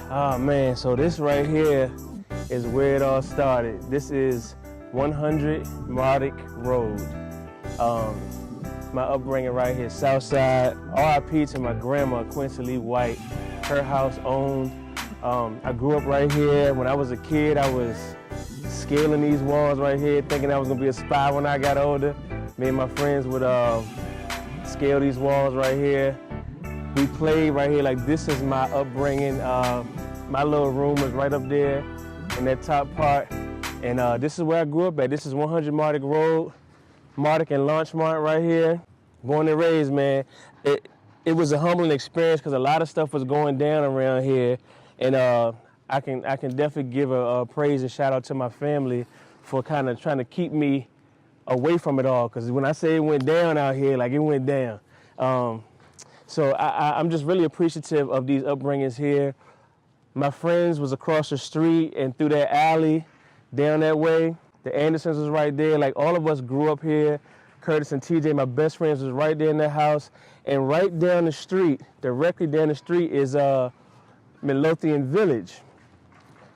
Oh man, so this right here is where it all started. This is 100 Mardick Road. My upbringing right here, Southside. R.I.P. to my grandma, Quincy Lee White. Her house owned. I grew up right here. When I was a kid, I was scaling these walls right here, thinking I was gonna be a spy when I got older. Me and my friends would scale these walls right here. We played right here, like this is my upbringing. My little room is right up there in that top part. And this is where I grew up at. This is 100 Mardick Road, Mardick and Launchmont right here. Born and raised, man. It was a humbling experience because a lot of stuff was going down around here. And I can definitely give a praise and shout out to my family for kind of trying to keep me away from it all. Because when I say it went down out here, like it went down. So I'm just really appreciative of these upbringings here. My friends was across the street and through that alley down that way. The Andersons was right there. Like all of us grew up here. Curtis and TJ, my best friends, was right there in the house. And right down the street, directly down the street is Midlothian Village.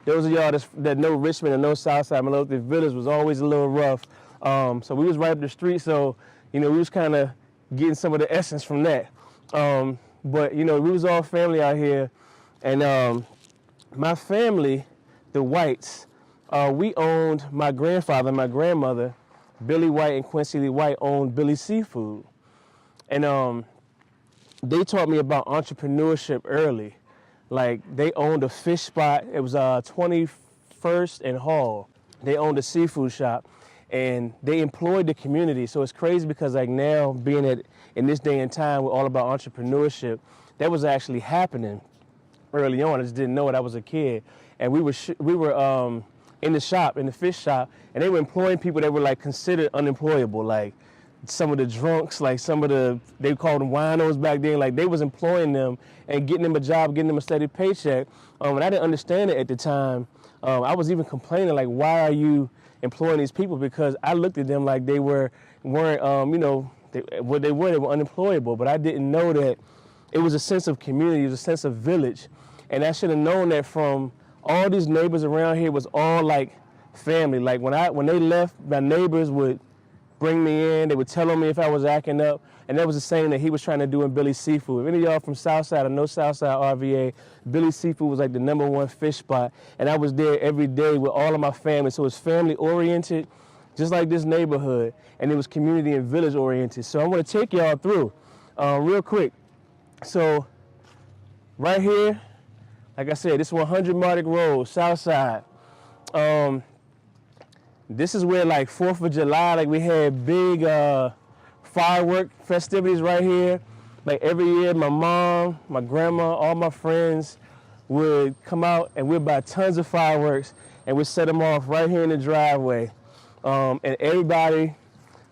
Those of y'all that know Richmond and know Southside, Midlothian Village was always a little rough. So we was right up the street. So, we was kind of getting some of the essence from that. But we was all family out here, and my family, the Whites, we owned my grandfather and my grandmother, Billy White and Quincy Lee White, owned Billy Seafood, and they taught me about entrepreneurship early. Like they owned a fish spot. It was 21st and Hall. They owned a seafood shop. And they employed the community. So it's crazy because like now being in this day and time, we're all about entrepreneurship. That was actually happening early on. I just didn't know it. I was a kid. And we were in the shop, in the fish shop, and they were employing people that were like considered unemployable. Like some of the drunks, like they called them winos back then. Like they was employing them and getting them a job, getting them a steady paycheck. And I didn't understand it at the time. I was even complaining like, why are you employing these people? Because I looked at them like they weren't, they were unemployable, but I didn't know that it was a sense of community, it was a sense of village. And I should have known that from all these neighbors around here was all like family. Like when they left, my neighbors would bring me in, they would tell on me if I was acting up, and that was the same that he was trying to do in Billy Seafood. If any of y'all from Southside or know Southside RVA, Billy Seafood was like the #1 fish spot, and I was there every day with all of my family. So it was family oriented, just like this neighborhood, and it was community and village oriented. So I want to take y'all through real quick. So right here, like I said, this is 100 Mardick Road, Southside. This is where like 4th of July, like we had big firework festivities right here. Like every year, my mom, my grandma, all my friends would come out and we'd buy tons of fireworks and we'd set them off right here in the driveway. And everybody,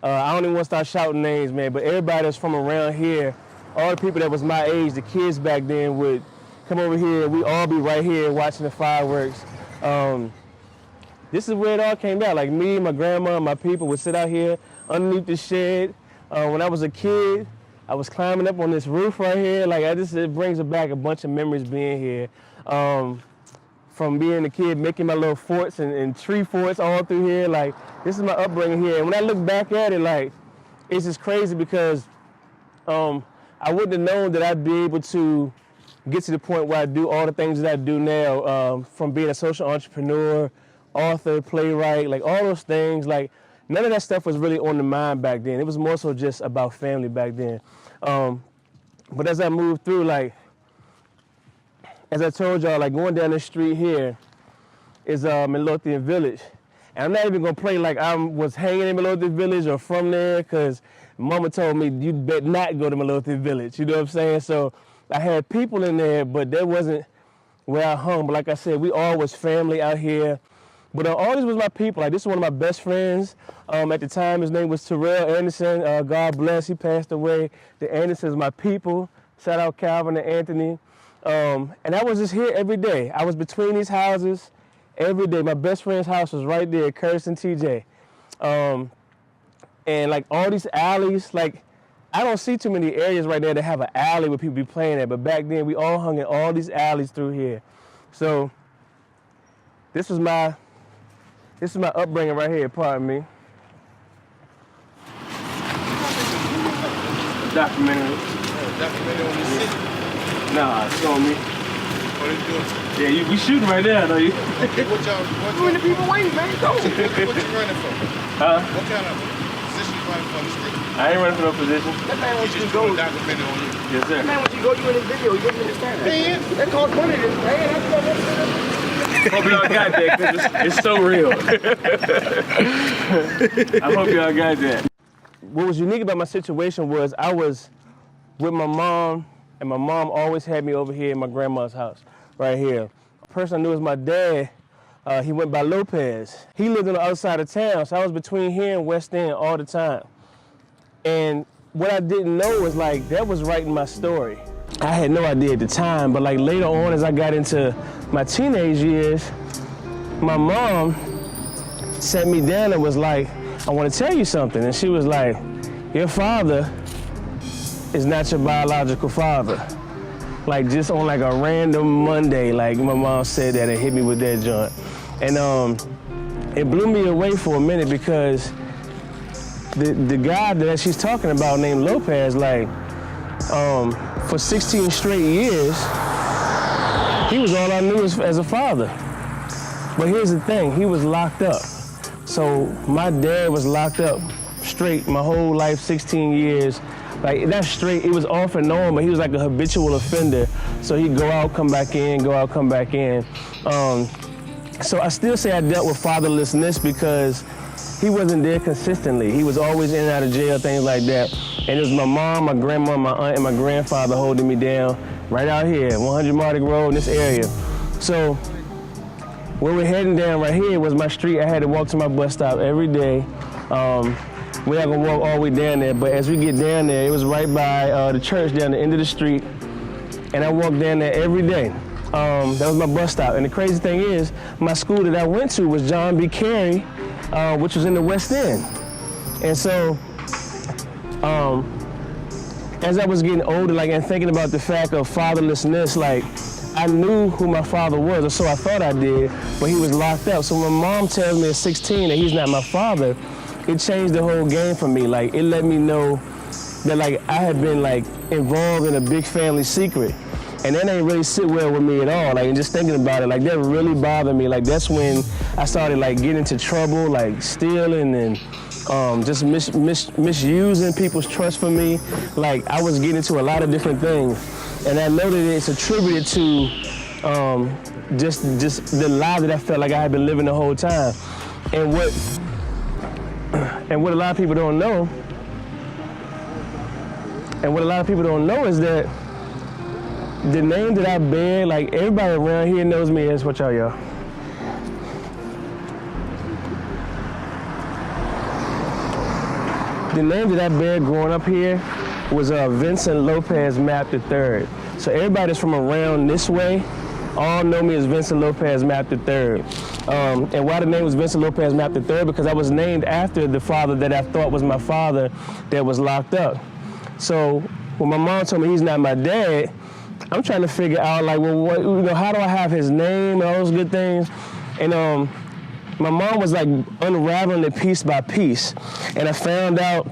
I don't even want to start shouting names, man, but everybody that's from around here, all the people that was my age, the kids back then would come over here. We'd all be right here watching the fireworks. This is where it all came down. Like me, my grandma, and my people would sit out here underneath the shed. When I was a kid, I was climbing up on this roof right here. Like it brings back a bunch of memories being here. From being a kid, making my little forts and tree forts all through here. Like this is my upbringing here. And when I look back at it, like it's just crazy because I wouldn't have known that I'd be able to get to the point where I do all the things that I do now, from being a social entrepreneur, author, playwright, like all those things. Like none of that stuff was really on the mind back then. It was more so just about family back then. But as I moved through, like, as I told y'all, like going down the street here is Midlothian Village. And I'm not even gonna play like I was hanging in Midlothian Village or from there, because mama told me you better not go to Midlothian Village, you know what I'm saying? So I had people in there, but that wasn't where I hung. But like I said, we all was family out here. But all these was my people. Like this is one of my best friends. At the time, his name was Terrell Anderson. God bless, he passed away. The Andersons, my people. Shout out Calvin and Anthony. And I was just here every day. I was between these houses every day. My best friend's house was right there, Curtis and TJ. And like all these alleys, like I don't see too many areas right there that have an alley where people be playing at. But back then, we all hung in all these alleys through here. So this is my upbringing right here, pardon me. Documentary. Documentary on the city? Nah, it's on me. What are you doing? Yeah, we shooting right now, though. Okay, what y'all You the people waiting, man. Go. what you running for? Huh? What kind of position you running for in the state? I ain't running for no position. That man wants you to Just go. doing a documentary on you. Yes, sir. That man wants you to go. You in this video. You didn't understand that. Man. That costs money. Man, Hope y'all got that, because it's so real. I hope y'all got that. What was unique about my situation was I was with my mom, and my mom always had me over here in my grandma's house, right here. The person I knew was my dad. He went by Lopez. He lived on the other side of town, so I was between here and West End all the time. And what I didn't know was like, that was writing my story. I had no idea at the time, but like later on as I got into my teenage years, my mom sat me down and was like, I want to tell you something. And she was like, your father is not your biological father. Like just on like a random Monday, like my mom said that and hit me with that joint. And it blew me away for a minute because the guy that she's talking about named Lopez, like for 16 straight years, he was all I knew as a father. But here's the thing, he was locked up. So my dad was locked up straight my whole life, 16 years. Like, that's straight, it was off and on, but he was like a habitual offender. So he'd go out, come back in, go out, come back in. So I still say I dealt with fatherlessness because he wasn't there consistently. He was always in and out of jail, things like that. And it was my mom, my grandma, my aunt, and my grandfather holding me down right out here, 100 Mardick Road in this area. So where we're heading down right here was my street. I had to walk to my bus stop every day. We're not gonna walk all the way down there, but as we get down there, it was right by the church down the end of the street, and I walked down there every day. That was my bus stop, and the crazy thing is, my school that I went to was John B. Carey, which was in the West End. And so, as I was getting older, like, and thinking about the fact of fatherlessness, like, I knew who my father was, or so I thought I did, but he was locked up. So when mom tells me at 16 that he's not my father, it changed the whole game for me. Like, it let me know that, like, I had been, like, involved in a big family secret. And that ain't really sit well with me at all. Like, and just thinking about it, like, that really bothered me. Like, that's when I started, like, getting into trouble, like, stealing and just misusing people's trust for me. Like, I was getting into a lot of different things. And I know that it's attributed to just the lie that I felt like I had been living the whole time. And what a lot of people don't know, is that the name that I bear, like, everybody around here knows me as, what y'all? The name that I bear growing up here was Vincent Lopez Mapp III. So everybody that's from around this way all know me as Vincent Lopez Mapp III. And why the name was Vincent Lopez Mapp III? Because I was named after the father that I thought was my father that was locked up. So when my mom told me he's not my dad, I'm trying to figure out, like, well, what, how do I have his name and all those good things? And my mom was like unraveling it piece by piece. And I found out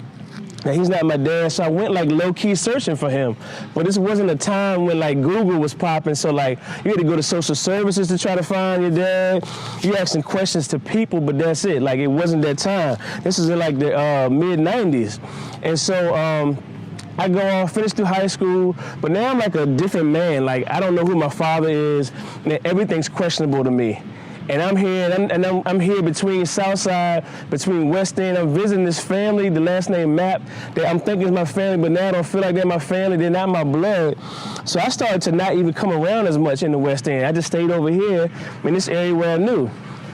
that he's not my dad, so I went like low-key searching for him. But this wasn't a time when like Google was popping, so like you had to go to social services to try to find your dad. You asking questions to people, but that's it. Like, it wasn't that time. This is in like the mid-90s. And so I go on, finish through high school, but now I'm like a different man. Like, I don't know who my father is, and everything's questionable to me. And I'm here, and I'm here between Southside, between West End. I'm visiting this family, the last name Mapp, that I'm thinking is my family, but now I don't feel like they're my family, they're not my blood. So I started to not even come around as much in the West End. I just stayed over here in this area where I knew.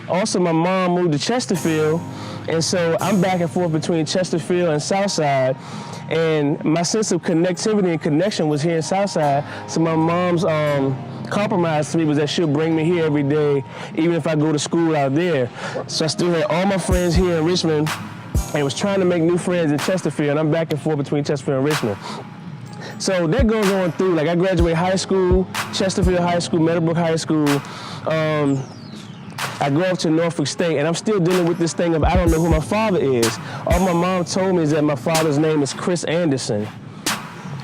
Also, my mom moved to Chesterfield, and so I'm back and forth between Chesterfield and Southside. And my sense of connectivity and connection was here in Southside. So my mom's compromise to me was that she'll bring me here every day, even if I go to school out there. So I still had all my friends here in Richmond and was trying to make new friends in Chesterfield. And I'm back and forth between Chesterfield and Richmond. So that goes on through, like I graduated high school, Chesterfield High School, Meadowbrook High School. I go up to Norfolk State, and I'm still dealing with this thing of I don't know who my father is. All my mom told me is that my father's name is Chris Anderson.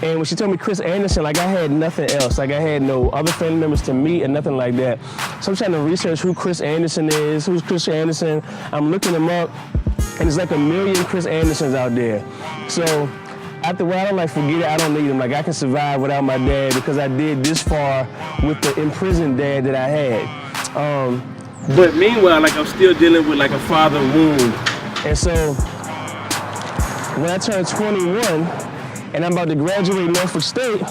And when she told me Chris Anderson, like I had nothing else. Like I had no other family members to meet or nothing like that. So I'm trying to research who Chris Anderson is, who's Chris Anderson. I'm looking him up, and there's like a million Chris Andersons out there. So after a while, I'm like, forget it, I don't need him. Like I can survive without my dad because I did this far with the imprisoned dad that I had. But meanwhile, like I'm still dealing with like a father wound. And so when I turned 21, and I'm about to graduate Norfolk State,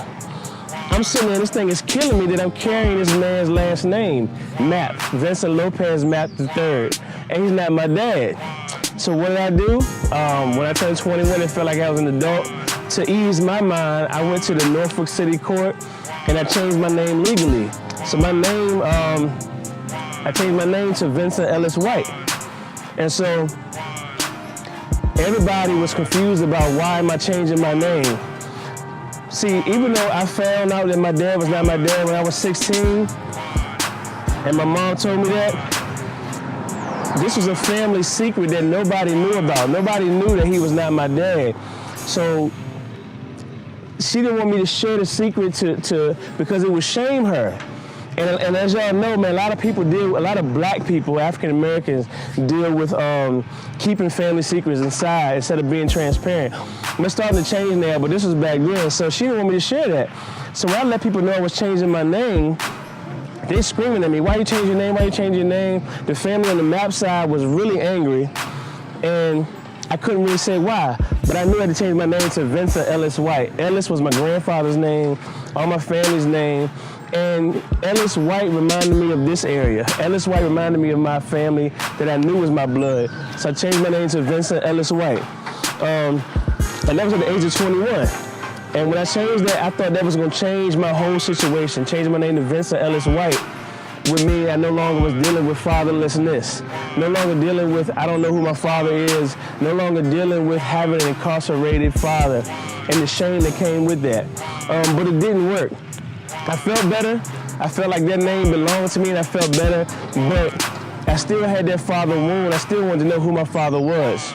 I'm sitting there, this thing is killing me that I'm carrying this man's last name, Mapp, Vincent Lopez Mapp III, and he's not my dad. So what did I do? When I turned 21 and felt like I was an adult, to ease my mind, I went to the Norfolk City Court and I changed my name legally. So my name, I changed my name to Vincent Ellis White. And so everybody was confused about why am I changing my name. See, even though I found out that my dad was not my dad when I was 16, and my mom told me that, this was a family secret that nobody knew about. Nobody knew that he was not my dad. So she didn't want me to share the secret because it would shame her. And as y'all know, man, a lot of black people, African Americans, deal with keeping family secrets inside instead of being transparent. We're starting to change now, but this was back then, so she didn't want me to share that. So when I let people know I was changing my name, they screaming at me, why you change your name, why you change your name? The family on the Mapp side was really angry, and I couldn't really say why, but I knew I had to change my name to Vincent Ellis White. Ellis was my grandfather's name, all my family's name, and Ellis White reminded me of this area. Ellis White reminded me of my family that I knew was my blood. So I changed my name to Vincent Ellis White. And that was at the age of 21. And when I changed that, I thought that was gonna change my whole situation. Changing my name to Vincent Ellis White would mean I no longer was dealing with fatherlessness. No longer dealing with, I don't know who my father is. No longer dealing with having an incarcerated father and the shame that came with that. But it didn't work. I felt better. I felt like that name belonged to me and I felt better, but I still had that father wound. I still wanted to know who my father was.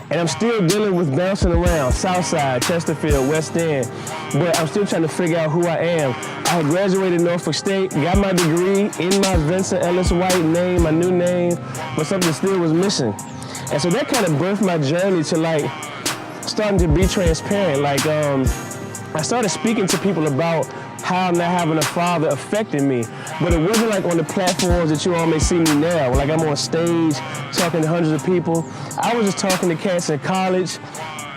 And I'm still dealing with bouncing around, Southside, Chesterfield, West End, but I'm still trying to figure out who I am. I had graduated Norfolk State, got my degree in my Vincent Ellis White name, my new name, but something still was missing. And so that kind of birthed my journey to like starting to be transparent. Like I started speaking to people about how not having a father affected me. But it wasn't like on the platforms that you all may see me now, like I'm on stage talking to hundreds of people. I was just talking to cats in college,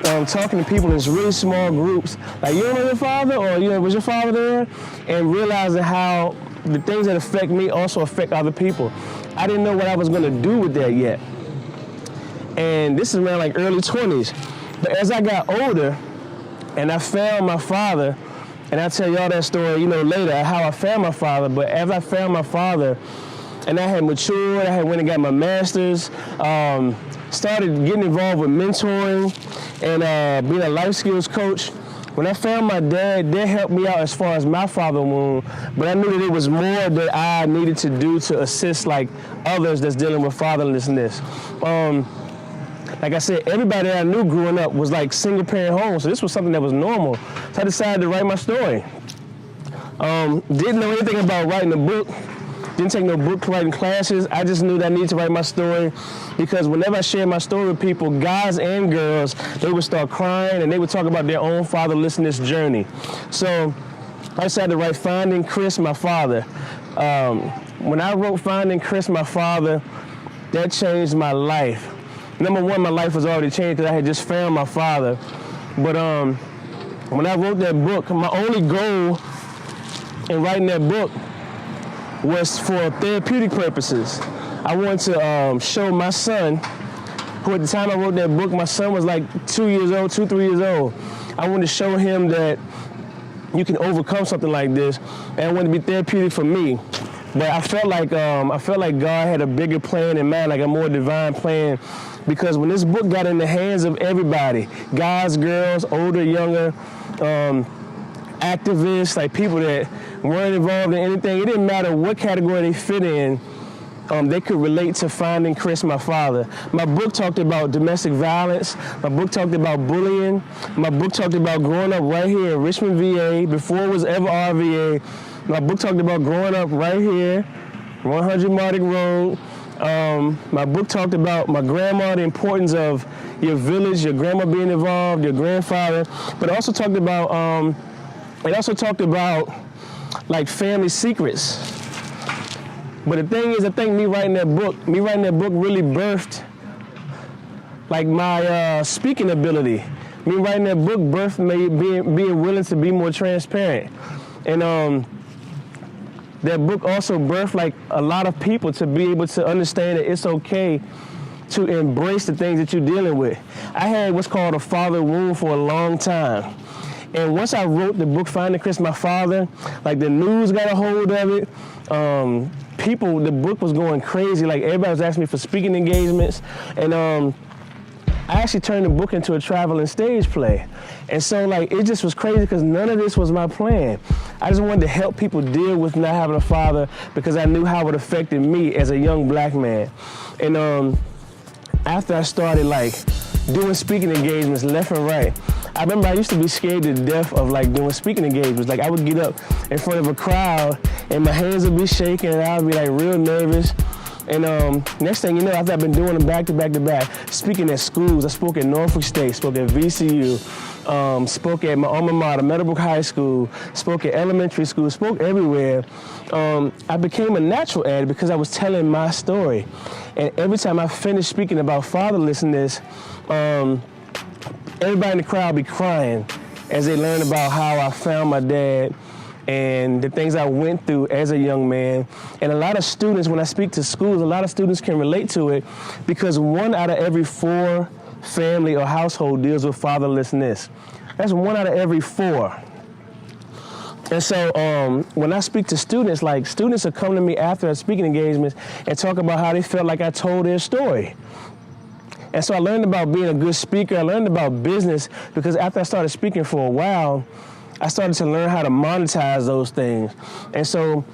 talking to people in really small groups. Like, you don't know your father? Or, was your father there? And realizing how the things that affect me also affect other people. I didn't know what I was gonna do with that yet. And this is around like early 20s. But as I got older, and I found my father, and I'll tell y'all that story, later, how I found my father. But as I found my father, and I had matured, I had went and got my master's, started getting involved with mentoring and being a life skills coach. When I found my dad, that helped me out as far as my father wound, but I knew that it was more that I needed to do to assist like others that's dealing with fatherlessness. Like I said, everybody that I knew growing up was like single parent homes, so this was something that was normal. So I decided to write my story. Didn't know anything about writing a book, didn't take no book writing classes. I just knew that I needed to write my story because whenever I shared my story with people, guys and girls, they would start crying and they would talk about their own fatherlessness journey. So I decided to write Finding Chris, My Father. When I wrote Finding Chris, My Father, that changed my life. Number one, my life was already changed because I had just found my father. But when I wrote that book, my only goal in writing that book was for therapeutic purposes. I wanted to show my son, who at the time I wrote that book, my son was like 2 years old, 3 years old. I wanted to show him that you can overcome something like this, and I wanted to be therapeutic for me. But I felt like God had a bigger plan in mind, like a more divine plan, because when this book got in the hands of everybody, guys, girls, older, younger, activists, like people that weren't involved in anything. It didn't matter what category they fit in. They could relate to Finding Chris, my father. My book talked about domestic violence. My book talked about bullying. My book talked about growing up right here in Richmond, VA, before it was ever RVA. My book talked about growing up right here, 100 Mardic Road. My book talked about my grandma, the importance of your village, your grandma being involved, your grandfather, but it also talked about like family secrets. But the thing is, I think me writing that book really birthed like my speaking ability. Me writing that book birthed me being willing to be more transparent. And that book also birthed like a lot of people to be able to understand that it's okay to embrace the things that you're dealing with. I had what's called a father wound for a long time. And once I wrote the book, Finding Chris, my father, like the news got a hold of it. The book was going crazy. Like everybody was asking me for speaking engagements. And I actually turned the book into a traveling stage play. And so like, it just was crazy because none of this was my plan. I just wanted to help people deal with not having a father because I knew how it affected me as a young black man. And after I started like doing speaking engagements left and right, I remember I used to be scared to death of like doing speaking engagements. Like I would get up in front of a crowd and my hands would be shaking and I would be like real nervous. And next thing you know, after I've been doing them back to back to back, speaking at schools, I spoke at Norfolk State, spoke at VCU, spoke at my alma mater, Meadowbrook High School, spoke at elementary school, spoke everywhere. I became a natural at it because I was telling my story. And every time I finished speaking about fatherlessness, everybody in the crowd be crying as they learn about how I found my dad and the things I went through as a young man. And a lot of students, when I speak to schools, a lot of students can relate to it because 1 out of every 4 family or household deals with fatherlessness. That's 1 out of every 4. And so when I speak to students, like students will come to me after speaking engagements and talk about how they felt like I told their story. And so I learned about being a good speaker. I learned about business because after I started speaking for a while, I started to learn how to monetize those things. And so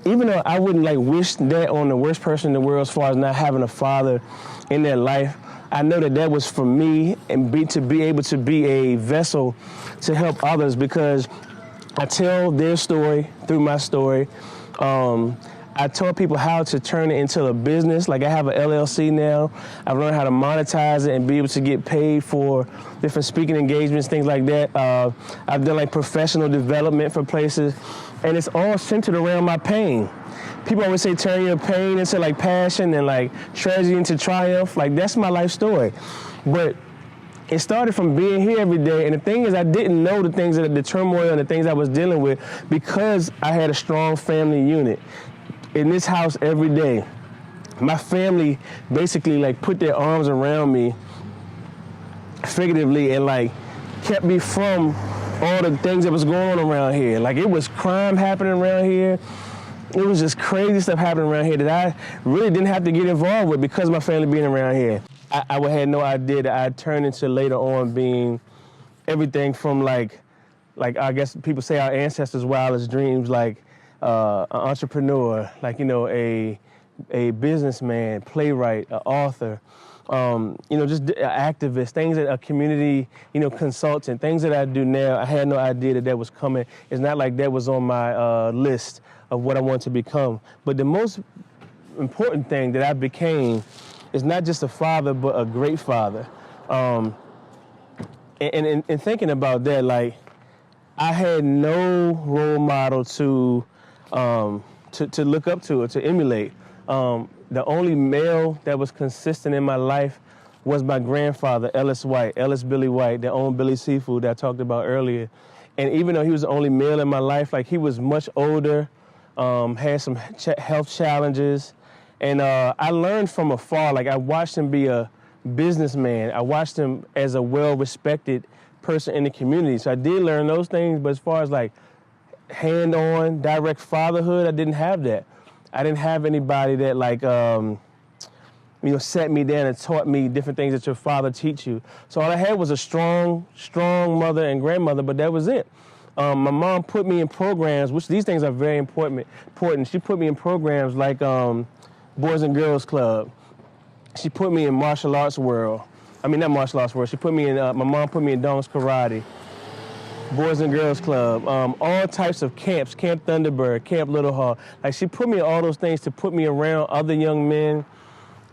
even though I wouldn't like wish that on the worst person in the world as far as not having a father in their life, I know that that was for me and to be able to be a vessel to help others because I tell their story through my story. I taught people how to turn it into a business. Like I have an LLC now. I've learned how to monetize it and be able to get paid for different speaking engagements, things like that. I've done like professional development for places, and it's all centered around my pain. People always say turn your pain into like passion and like tragedy into triumph. Like that's my life story. But it started from being here every day, and the thing is I didn't know the things that the turmoil and the things I was dealing with because I had a strong family unit. In this house every day, my family basically like put their arms around me figuratively and like kept me from all the things that was going on around here. Like it was crime happening around here. It was just crazy stuff happening around here that I really didn't have to get involved with because of my family being around here. I had no idea that I'd turn into later on being everything from like I guess people say our ancestors' wildest dreams, like an entrepreneur, like, you know, a businessman, playwright, an author, you know, just an activist, things that a community, you know, consultant, things that I do now. I had no idea that that was coming. It's not like that was on my list of what I want to become. But the most important thing that I became is not just a father, but a great father. And thinking about that, like, I had no role model to look up to or to emulate. The only male that was consistent in my life was my grandfather, Ellis Billy White, that owned Billy Seafood that I talked about earlier. And even though he was the only male in my life, like he was much older, had some health challenges. And I learned from afar, like I watched him be a businessman. I watched him as a well-respected person in the community. So I did learn those things, but as far as like hand-on direct fatherhood, I didn't have that. I didn't have anybody that like, you sat me down and taught me different things that your father teach you. So all I had was a strong mother and grandmother, but that was it. My mom put me in programs, which these things are very important. She put me in programs like Boys and Girls Club. She put me in martial arts world. I mean, not martial arts world. She put me in, my mom put me in Dong's Karate, Boys and Girls Club, all types of camps, Camp Thunderbird, Camp Little Hawk. Like, she put me in all those things to put me around other young men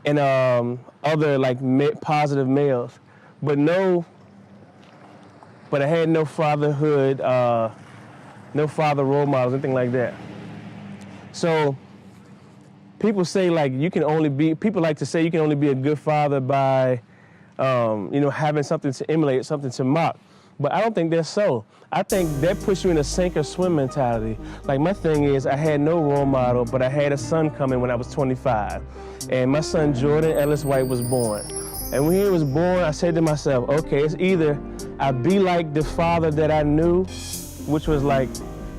and other, like, positive males. But I had no fatherhood, no father role models, anything like that. So people say people like to say you can only be a good father by, having something to emulate, something to mock. But I don't think that's so. I think that puts you in a sink or swim mentality. Like, my thing is, I had no role model, but I had a son coming when I was 25. And my son, Jordan Ellis White, was born. And when he was born, I said to myself, okay, it's either I be like the father that I knew, which was like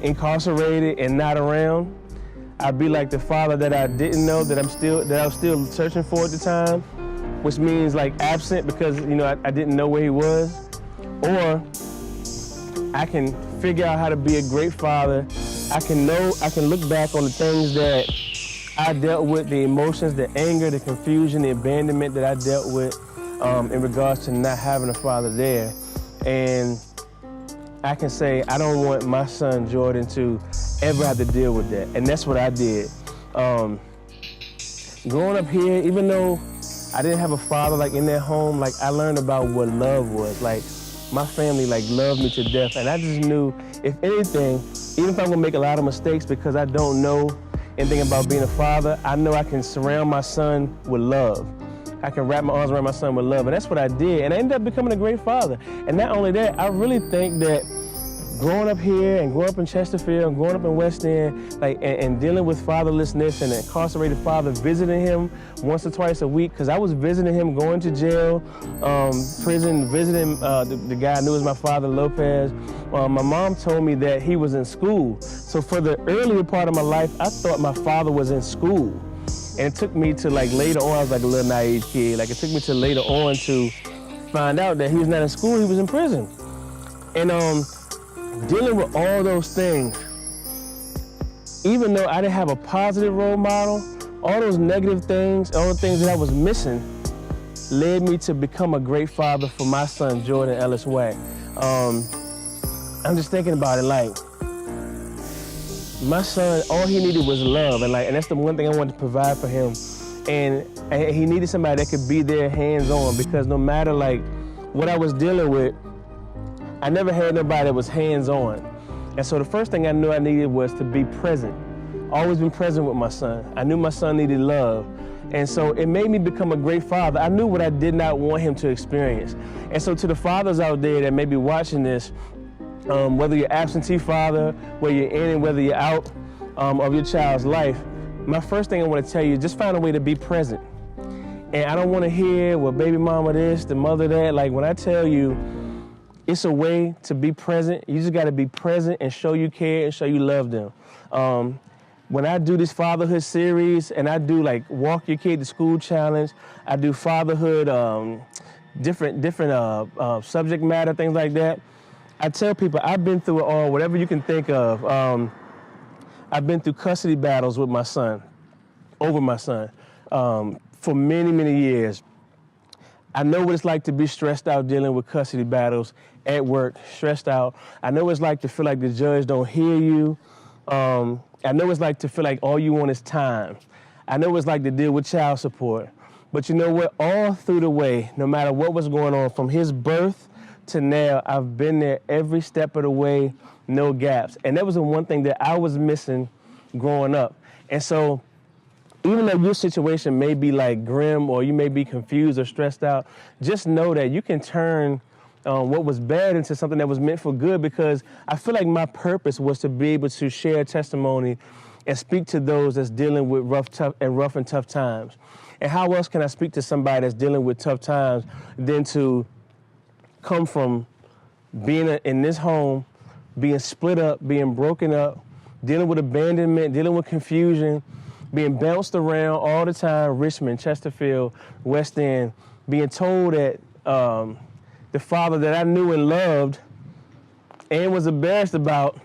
incarcerated and not around. I be like the father that I didn't know, that I was still searching for at the time, which means like absent because, I didn't know where he was. Or I can figure out how to be a great father. I can look back on the things that I dealt with, the emotions, the anger, the confusion, the abandonment that I dealt with in regards to not having a father there. And I can say, I don't want my son, Jordan, to ever have to deal with that. And that's what I did. Growing up here, even though I didn't have a father like in their home, like I learned about what love was. Like, my family like loved me to death. And I just knew, if anything, even if I'm gonna make a lot of mistakes because I don't know anything about being a father, I know I can surround my son with love. I can wrap my arms around my son with love, and that's what I did. And I ended up becoming a great father. And not only that, I really think that growing up here and growing up in Chesterfield and growing up in West End, and dealing with fatherlessness and an incarcerated father, visiting him once or twice a week, because I was visiting him, going to jail, prison, visiting the guy I knew as my father, Lopez. My mom told me that he was in school. So for the earlier part of my life, I thought my father was in school. And it took me to later on, I was like a little naive kid. It took me to later on to find out that he was not in school, he was in prison. And dealing with all those things, even though I didn't have a positive role model, all those negative things, all the things that I was missing, led me to become a great father for my son, Jordan Ellis White. I'm just thinking about it, my son, all he needed was love, and that's the one thing I wanted to provide for him. And he needed somebody that could be there hands-on, because no matter what I was dealing with, I never had nobody that was hands-on. And so the first thing I knew I needed was to be present. Always been present with my son. I knew my son needed love. And so it made me become a great father. I knew what I did not want him to experience. And so to the fathers out there that may be watching this, whether you're absentee father, whether you're in and whether you're out of your child's life, my first thing I want to tell you is just find a way to be present. And I don't want to hear, well, baby mama this, the mother that. When I tell you, it's a way to be present. You just got to be present and show you care and show you love them. When I do this fatherhood series and I do Walk Your Kid to School Challenge, I do fatherhood, different subject matter, things like that. I tell people I've been through it all, whatever you can think of. I've been through custody battles with my son, over my son, for many, many years. I know what it's like to be stressed out dealing with custody battles at work, stressed out. I know what it's like to feel like the judge don't hear you. I know what it's like to feel like all you want is time. I know what it's like to deal with child support. But you know what? All through the way, no matter what was going on, from his birth to now, I've been there every step of the way, no gaps. And that was the one thing that I was missing growing up. And so even though your situation may be grim, or you may be confused or stressed out, just know that you can turn what was bad into something that was meant for good, because I feel like my purpose was to be able to share testimony and speak to those that's dealing with rough and tough times. And how else can I speak to somebody that's dealing with tough times than to come from being in this home, being split up, being broken up, dealing with abandonment, dealing with confusion, being bounced around all the time, Richmond, Chesterfield, West End, being told that the father that I knew and loved and was embarrassed about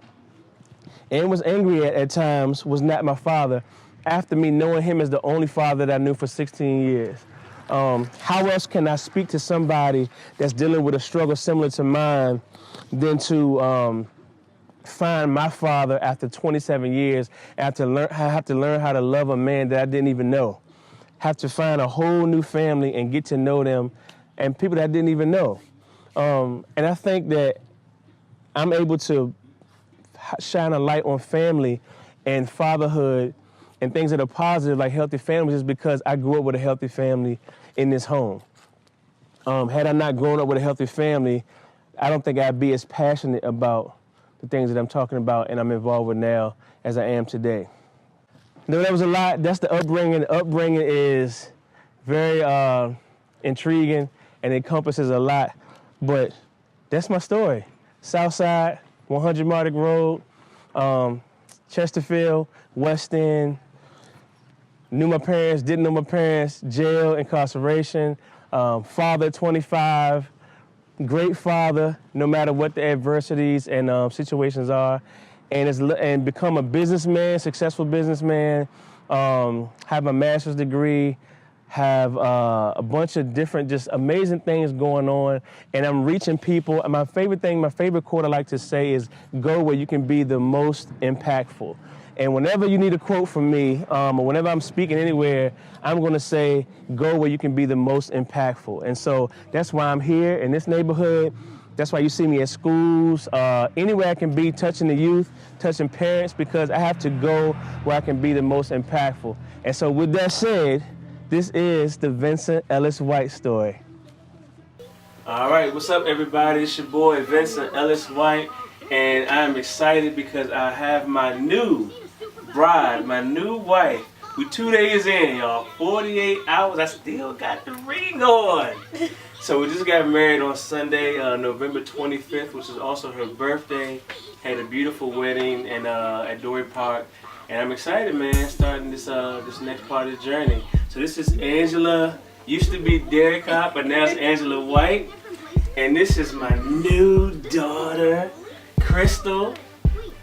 and was angry at times was not my father, after me knowing him as the only father that I knew for 16 years. How else can I speak to somebody that's dealing with a struggle similar to mine than to find my father after 27 years, after have to learn how to love a man that I didn't even know, have to find a whole new family and get to know them and people that I didn't even know. And I think that I'm able to shine a light on family and fatherhood and things that are positive, like healthy families, is because I grew up with a healthy family in this home. Had I not grown up with a healthy family, I don't think I'd be as passionate about the things that I'm talking about and I'm involved with now as I am today. No, that was a lot. That's the upbringing. The upbringing is very intriguing and encompasses a lot, but that's my story. Southside, 100 Mardick Road, Chesterfield, West End, knew my parents, didn't know my parents, jail, incarceration, father at 25, great father, no matter what the adversities and situations are, and become a businessman, successful businessman, have a master's degree, have a bunch of different, just amazing things going on, and I'm reaching people. And my favorite quote I like to say is, go where you can be the most impactful. And whenever you need a quote from me, or whenever I'm speaking anywhere, I'm gonna say, go where you can be the most impactful. And so that's why I'm here in this neighborhood. That's why you see me at schools, anywhere I can be, touching the youth, touching parents, because I have to go where I can be the most impactful. And so with that said, this is the Vincent Ellis White story. All right, what's up everybody? It's your boy Vincent Ellis White, and I'm excited because I have my new bride, my new wife. We 2 days in, y'all. 48 hours, I still got the ring on. So we just got married on Sunday, November 25th, which is also her birthday. Had a beautiful wedding at Dory Park. And I'm excited, man, starting this next part of the journey. So this is Angela, used to be Derek Hop, but now it's Angela White. And this is my new daughter, Crystal,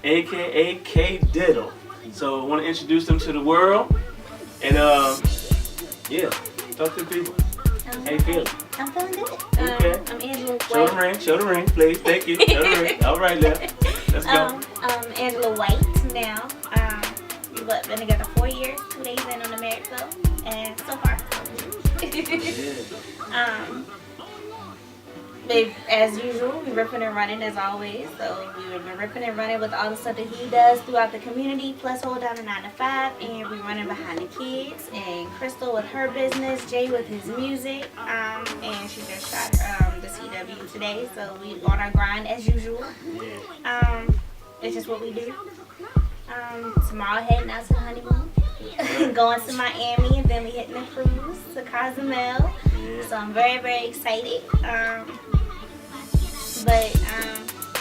aka K Diddle. So I want to introduce them to the world. And yeah, talk to the people. How you feeling? I'm feeling good. Okay. I'm Angela White. Show the ring, please. Thank you. Show the ring. All right, now. Let's go. Angela White now. We've been together 4 years, 2 days in on the married club, and so far. As usual, we're ripping and running as always. So we've been ripping and running with all the stuff that he does throughout the community, plus hold down a 9 to 5, and we're running behind the kids. And Crystal with her business, Jay with his music, and she just shot the CW today. So we on our grind as usual. It's just what we do. Tomorrow heading out to the honeymoon, going to Miami, and then we hitting the cruise to Cozumel. So I'm very, very excited. But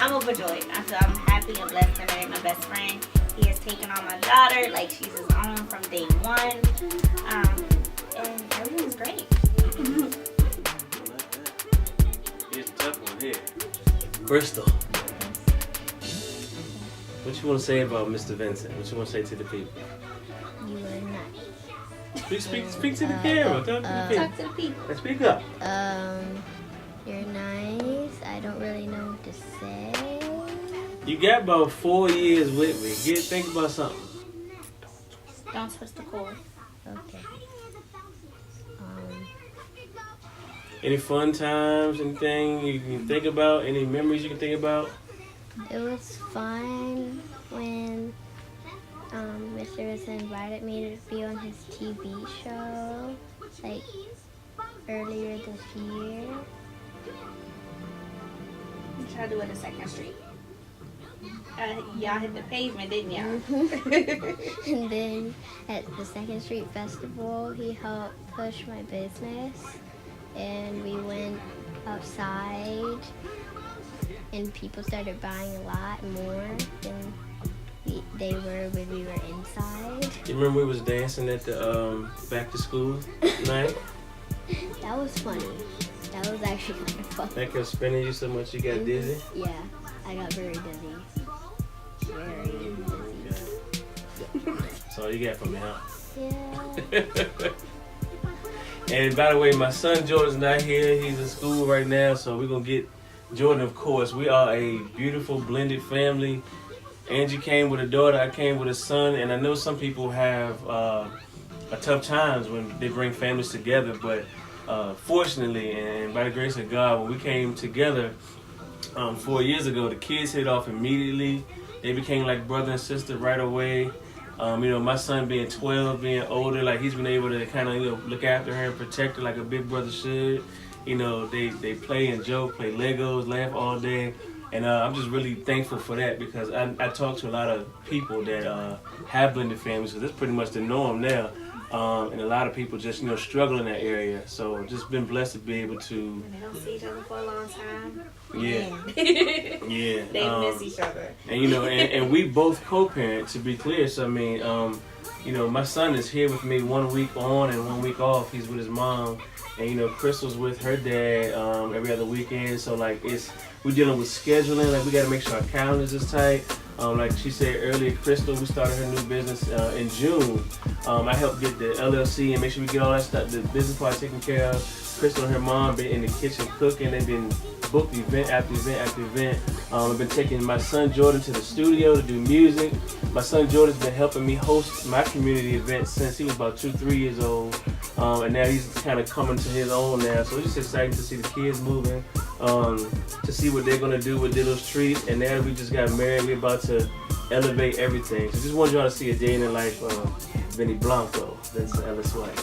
I'm overjoyed. I'm happy and blessed to marry my best friend. He has taken on my daughter like she's his own from day one. And everything's great. Here's a tough one here. Crystal. What you want to say about Mr. Vincent? What you want to say to the people? You are nice. Speak to the camera. Talk to the people. Let's speak up. You're nice. I don't really know what to say. You got about 4 years with me. Think about something. Don't twist the cord. Okay. Any fun times? Anything you can think about? Any memories you can think about? It was fun when Mr. Vincent invited me to be on his TV show, like earlier this year. You tried to do it at 2nd Street. Y'all hit the pavement, didn't y'all? And then at the 2nd Street Festival, he helped push my business, and we went outside, and people started buying a lot more, and they were when we were inside. You remember we was dancing at the back to school night? That was funny. That was actually kind of fun. That kept spinning you so much you got dizzy? Yeah, I got very dizzy. Very dizzy. That's all you got from me, huh? Yeah. And by the way, my son Jordan's not here. He's in school right now, so we're going to get Jordan, of course. We are a beautiful blended family. Angie came with a daughter, I came with a son, and I know some people have a tough times when they bring families together, but fortunately, and by the grace of God, when we came together 4 years ago, the kids hit off immediately. They became like brother and sister right away. You know, my son being 12, being older, like he's been able to kind of, you know, look after her and protect her like a big brother should. You know, they play and joke, play Legos, laugh all day. And I'm just really thankful for that, because I talk to a lot of people that have blended families, because that's pretty much the norm now. And a lot of people just, you know, struggle in that area. So just been blessed to be able to. When they don't see each other for a long time. Yeah. Yeah. They miss each other. And you know, and we both co-parent, to be clear. So I mean, you know, my son is here with me 1 week on and 1 week off. He's with his mom, and you know, Crystal's with her dad every other weekend. So like we're dealing with scheduling. Like we got to make sure our calendars is tight. Like she said earlier, Crystal, we started her new business in June. I helped get the LLC and make sure we get all that stuff, the business part taken care of. Crystal and her mom been in the kitchen cooking. They've been booked event after event after event. I've been taking my son Jordan to the studio to do music. My son Jordan's been helping me host my community events since he was about 2-3 years old. And now he's kind of coming to his own now. So it's just exciting to see the kids moving, to see what they're going to do with Diddle's Treat. And now we just got married. We're about to elevate everything. So just wanted y'all to see a day in the life of Vinny Blanco, Vincent Ellis wife.